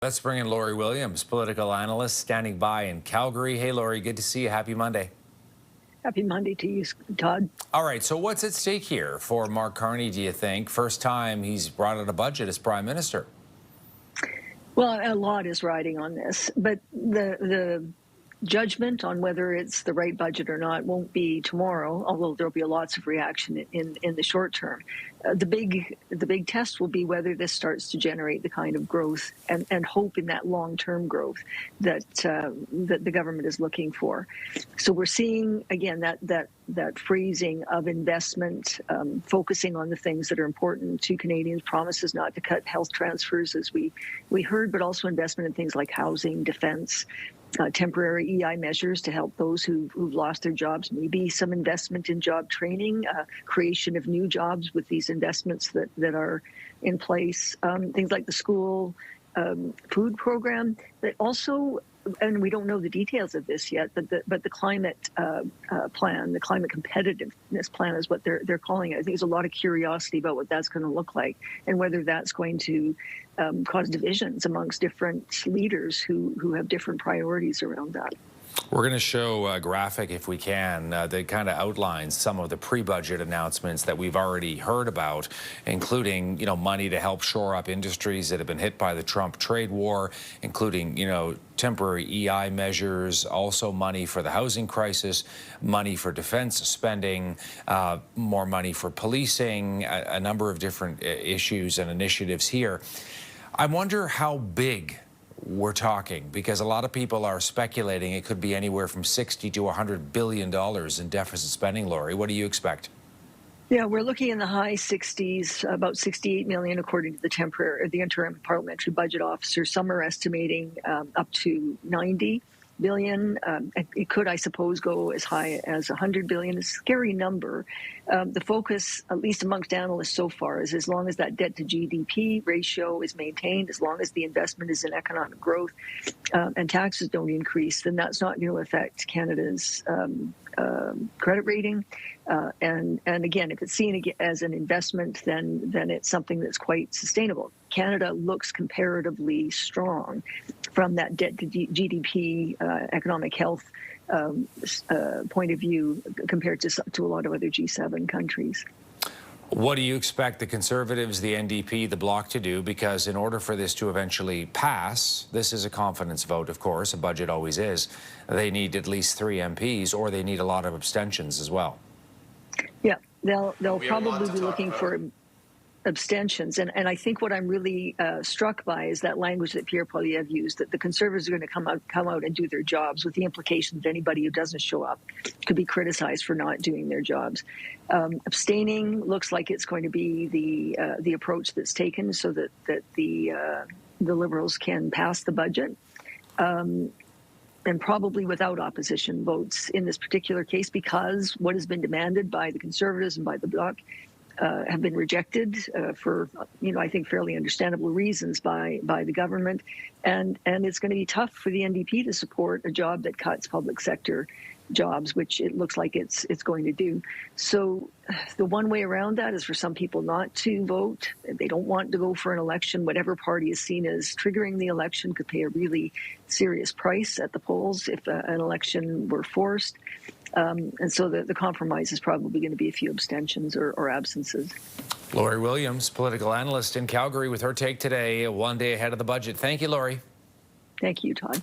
Let's bring in Lori Williams, political analyst, standing by in Calgary. Hey, Lori, good to see you. Happy Monday. Happy Monday to you, Todd. All right, so what's at stake here for Mark Carney, do you think? First time he's brought out a budget as Prime Minister. Well, a lot is riding on this, but the judgment on whether it's the right budget or not won't be tomorrow, although there'll be lots of reaction in the short term. The big test will be whether this starts to generate the kind of growth and hope in that long-term growth that the government is looking for. So we're seeing again that freezing of investment, focusing on the things that are important to Canadians, promises not to cut health transfers as we heard, but also investment in things like housing, defense, temporary EI measures to help those who've lost their jobs, maybe some investment in job training, creation of new jobs with these investments that are in place, things like the school food program, but also, and we don't know the details of this yet, but the climate plan, the climate competitiveness plan is what they're calling it. I think there's a lot of curiosity about what that's going to look like and whether that's going to cause divisions amongst different leaders who have different priorities around that. We're going to show a graphic, if we can, that kind of outlines some of the pre-budget announcements that we've already heard about, including, money to help shore up industries that have been hit by the Trump trade war, including, temporary EI measures, also money for the housing crisis, money for defense spending, more money for policing, a number of different issues and initiatives here. I wonder how big we're talking, because a lot of people are speculating it could be anywhere from $60 to $100 billion in deficit spending. Lori, what do you expect? Yeah, we're looking in the high 60s, about 68 million, according to the interim parliamentary budget officer. Some are estimating up to 90 billion. It could, I suppose, go as high as 100 billion. A scary number. The focus, at least amongst analysts so far, is as long as that debt to GDP ratio is maintained, as long as the investment is in economic growth and taxes don't increase, then that's not going to affect Canada's credit rating. And again, if it's seen as an investment, then it's something that's quite sustainable. Canada looks comparatively strong from that debt to GDP, economic health point of view compared to a lot of other G7 countries. What do you expect the Conservatives, the NDP, the Bloc to do? Because in order for this to eventually pass, this is a confidence vote, of course, a budget always is, they need at least 3 MPs, or they need a lot of abstentions as well. Yeah, they'll probably be looking for abstentions. And I think what I'm really struck by is that language that Pierre Poilievre used, that the Conservatives are going to come out and do their jobs, with the implication that anybody who doesn't show up could be criticized for not doing their jobs. Abstaining looks like it's going to be the approach that's taken so that the Liberals can pass the budget. And probably without opposition votes in this particular case, because what has been demanded by the Conservatives and by the Bloc have been rejected for, I think fairly understandable reasons by the government. And it's going to be tough for the NDP to support a job that cuts public sector jobs, which it looks like it's going to do. So the one way around that is for some people not to vote. They don't want to go for an election. Whatever party is seen as triggering the election could pay a really serious price at the polls if an election were forced. And so the compromise is probably going to be a few abstentions or absences. Lori Williams, political analyst in Calgary, with her take today, one day ahead of the budget. Thank you, Lori. Thank you, Todd.